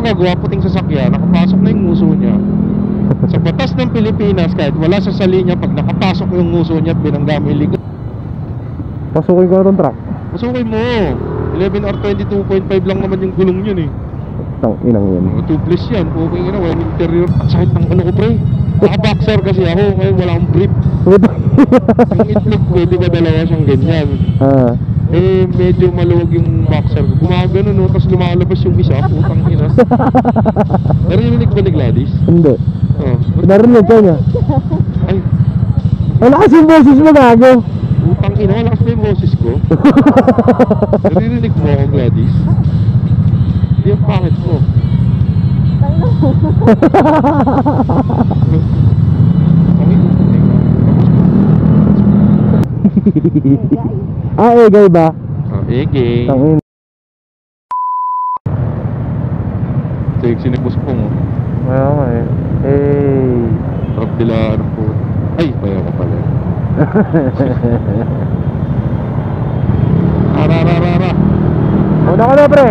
magagawa, puting sasakyan, nakapasok na yung nguso niya. Sa batas ng Pilipinas, kahit wala sa linya, pag nakapasok yung nguso niya at binangga mo yung likod, pasukin ko na itong truck. pasukin mo. 11 or 22.5 lang naman yung gulong yun eh. Tang inang yun. 2 plus yan, okay nga na, walang interior. Ang sakit ng ano ko pre, naka-boxer kasi ako, ngayon wala akong brief. Yung itlog ko, di ba dalawa siyang ganyan. Eh, medyo maluwag yung boxer ko. Gumagano no, tapos lumalabas yung isa, putang ina. Narinig ba ni Gladys? Hindi. Oo. Narinig ka niya. Ay, Wala kasi yung boses mo, gago. putang ina, wala kasi yung boses ko. Narinig mo ako, Gladys? Hindi ang pangit mo. Egay ba? Egay. Tangin. Sexy ni Boss Pong. Kaya nga eh. Hey. Sarap dilaan po. Ay, kaya ko pala. Arararara. Una ka na, pre.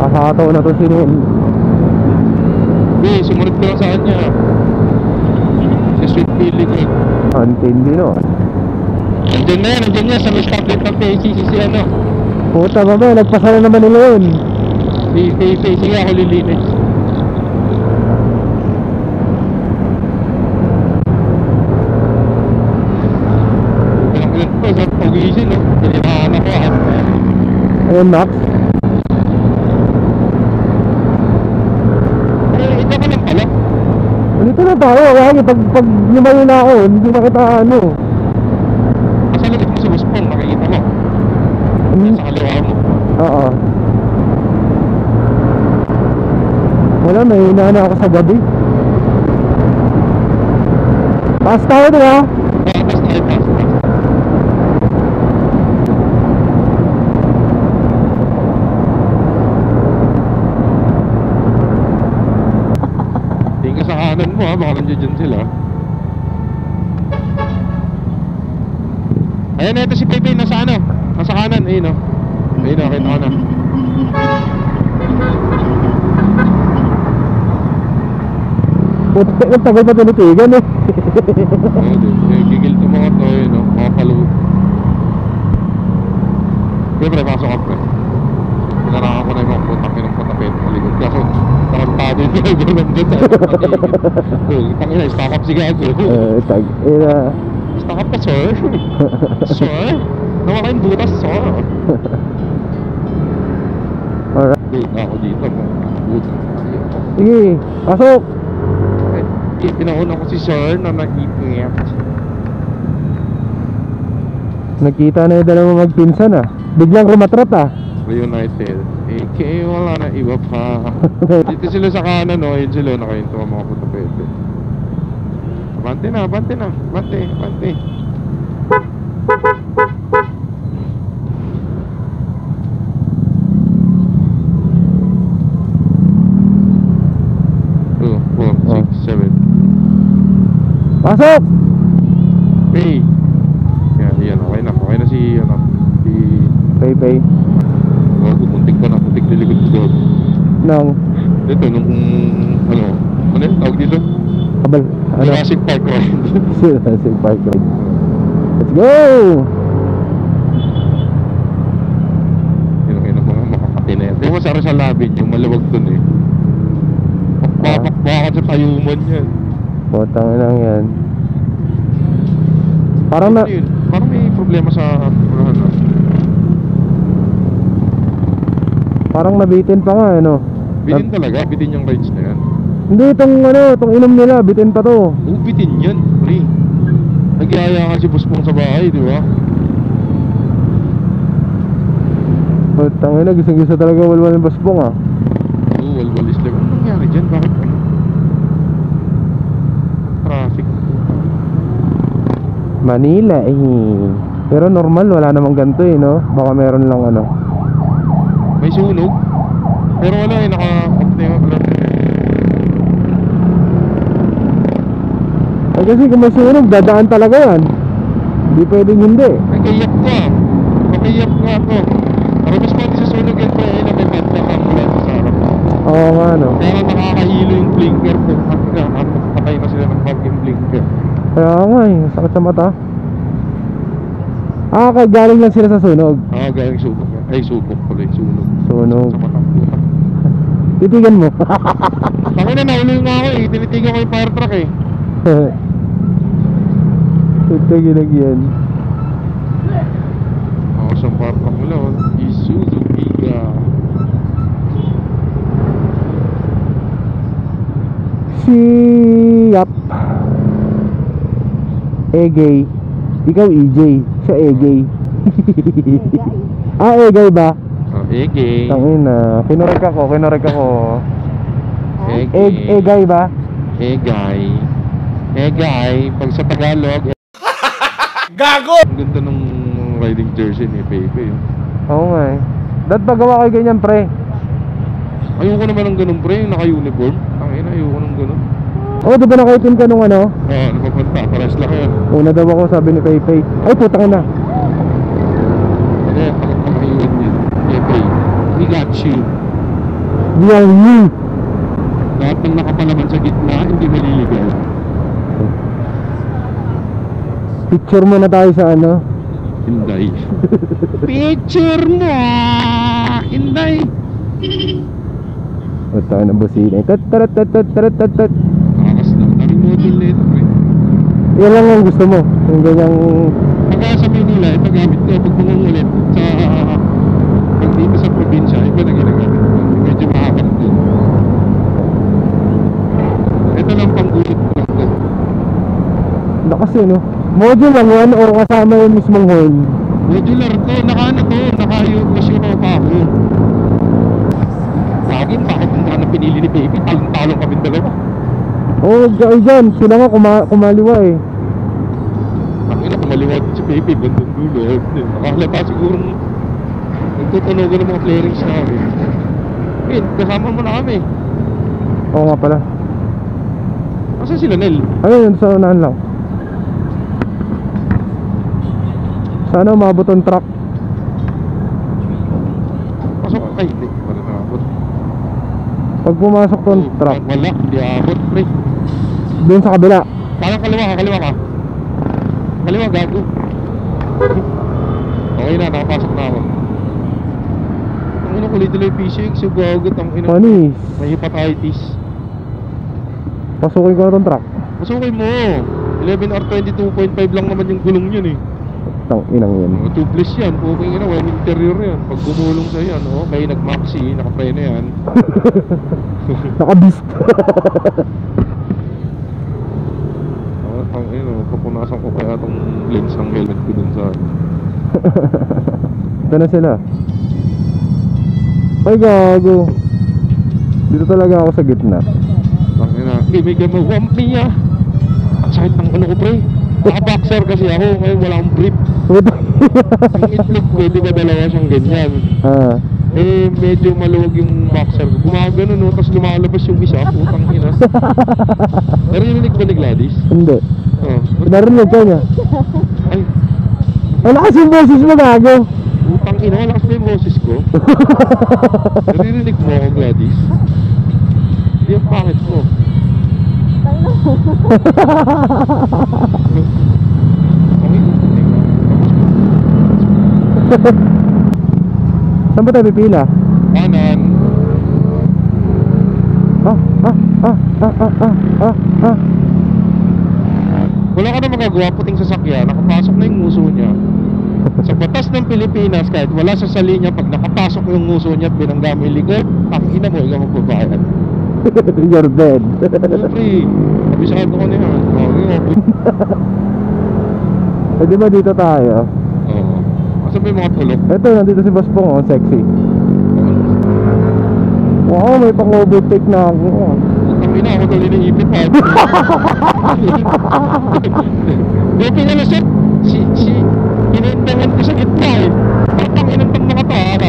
Kasataw na to si Nen. Sumunod ko lang sa kanya. Si Sweet Pili ko. Antindi no. Nandiyan yan sa may tablet ng PCC si ano. Puta ba ba, nagpasala naman nila yun. Sige ako lilinis. Ilan ko, sa pag-iisin no. Pinimahan ako ha. Ayun, Max. Dito na tayo, kaya pag lumayo na ako, hindi makita ano. Masalit mo si Boss Pong, makikita mo. Sa kaliwa mo. Oo. Wala, may hinahan ako sa gabi. Pass tayo din ha. Pass. Tingin sa kanan mo ha, baka nandiyan sila. Ayan, ito si Pepe, nasa ano? Nasa kanan, ayun o. Ayun o, kita ko na. Puta, ang tagal pa tinitigan eh. Gigil to mga to, ayun o, mga paluhod. Siyempre, pasok ka pre. Pinarangan ko na yung mga putangin ng patapit maligod. Kaso, tarantado yung driver nandun sa patigil. Tangina, stock up si Gago. Stock up ka, sir? Sir? Nawala yung butas, sir? Alright. Buta ako dito. Buta. Sige, pasok. Pinauna ko si sir na nag-ipit. Nakita na yung dalawa magpinsan ah. Biglang rumatrat ah. Reunited. Eh, wala na iba pa. Dito sila sa kanan, no? Yun sila, nakahinto ang mga putapete. Bante na. Two, 4, 6, 7. Pasok! Hey! Yan, okay na si, si... Pay. Muntik lilikod ko. Nang? Dito, nung, ano yun, tawag dito? Kabal, ano? Jurassic Park ride. Jurassic Park ride. Let's go! Yun ang mga makakatinete. Di ba sa Rizal Labin, yung maluwag dun eh. Bakit sa tayuman yan. Botang lang yan. Parang may problema sa parang nabitin pa nga ano. Bitin talaga, bitin yung rides na yan. Hindi, itong inom nila, bitin pa to. Bitin yan, pre. Nagyaya nga si Boss Pong sa bahay, di ba? Botang ina, gising-gisa talaga walwal ng basbong ah. Oo, walwalis lang. Ano nangyari dyan? Bakit ano? Traffic. Manila eh. Pero normal, wala namang ganito eh, no? Baka meron lang ano. May sunog. Pero wala eh, naka-off na yung alarm. Kasi kung may sunog, dadaan talaga yan. Di pwedeng hindi. Nagkayak ka. Nagkayak nga ako. Para mas pati sa sunog yan pa yun, may banda ka mula sa harap. Oo nga, no. Kaya nakakahilo yung blinker ko. Patay na sila ng bag yung blinker. Kaya nga eh, sakit sa mata. Ah, kaya galing lang sila sa sunog. Galing subok yan. Ay, subok pala yung sunog. Sunog. Sa matang puta. Titigan mo. Bakit na nahuli nga ako eh. Tinitigan ko yung fire truck eh. Titigan yan. Sa fire truck mo lang. Isuzu Giga. Siyap. Egay. Ikaw EJ. Siya Egay. Ah, Egay ba? Egay. Tangin na. Kinorek ako. Egay ba? Egay. Egay. Pag sa Tagalog. Gago! Ang ganda ng riding jersey ni Pepe. Oo nga eh. Dad pagawa kayo ganyan pre. Ayoko naman ng ganun pre. Naka-uniform. Tangina, ayoko ng ganun. Oo, di ba nakaitim ka nung ano? Napapunta. Pares lang yan. Una daw ako, sabi ni Pepe. Ay, putang na. Kaya pag naka-iwan yun. Pepe, we got you. We are you. Lahat ng nakapalaman sa gitna, hindi maliligaw. Picture mo na tayo sa ano. Hinday. Picture mo! Hinday! O tayo ng busina. Tat. Nakakas na. Daming model na ito, pre. Yan lang ang gusto mo. Yung ganyang... Pagka sa Manila, ito gamit ko. Pag ulit sa... Pag dito sa probinsya, iba na ginagamit ko. Medyo mahapang to. Ito lang panggulit ko lang to. Lakas yun, no? Module lang yan o kasama yung mismong horn? Modular to. Naka-ano to. Naka-Yoshiro pa ako. Sa akin, bakit kung ano pinili ni Baby? Talong-talong kami dalawa. Oo, dyan. Sila nga kumaliwa eh. Ang ina, kumaliwag si Baby. Bandang dulo. Nakahalata sigurong nagtutunogan ng mga flarings namin. Wait, kasama mo na kami. Oo nga pala. Asa sila, Nel? Ayun, sa unahan lang. Sana umabot ang truck. Pasok ka. Ay, hindi. Wala nakabot. Pag pumasok tong truck, Wala, hindi abot, pre. doon sa kabila. Parang kaliwa ka. Kaliwa, gago. Okay na, nakapasok na ako. Ang ina, kulit nila yung fishing. So, gago. Ang ina. Panis. May hepatitis. Pasukin ko na tong truck. Pasukin mo. 11 or 22.5 lang naman yung gulong yun eh. Tang inang yun. Tubeless yan, puking ina, well interior yan. Pag gumulong sa yan, okay, nag-maxi, nakapreno yan. Nakabist. Ang ina, papunasan ko kaya itong lens ng helmet ko dun sa... Ito na sila. Ay gago. Dito talaga ako sa gitna. Ang ina, may gamawang niya. Ang sakit ng ano ko pre. Naka-boxer kasi ako, ngayon wala akong brief. Yung itlog ko, di ba dalawa siyang ganyan. Medyo maluwag yung boxer ko. Gumagano no, tapos lumalabas yung isa, putang ina. Narinig ba ni Gladys? Hindi. Narinig ka niya. Ay, Wala kasi yung boses mo gago. putang ina, lakas ba yung boses ko? Narinig mo ako, Gladys? Hindi ang pangit ko. Saan ba tayo pipila? Kanan. Wala ka na magagawa, puting sasakyan, nakapasok na yung nguso niya. Sa batas ng Pilipinas, kahit wala sa linya, pag nakapasok yung nguso niya at binangga mo yung likod, ang ina mo, ikaw magbabayad. You're dead. Siyempre, kabisado ko na yan. Eh di ba dito tayo? Oo. Asa ba yung mga tulog? Ito, nandito si Boss Pong, oh, sexy. Wow, may pang-overtake na ako. Putang ina, ako dali na ipit ha. Di pinalasot. Inintangan ko sa gitna eh. Putang inang pang nakatawa.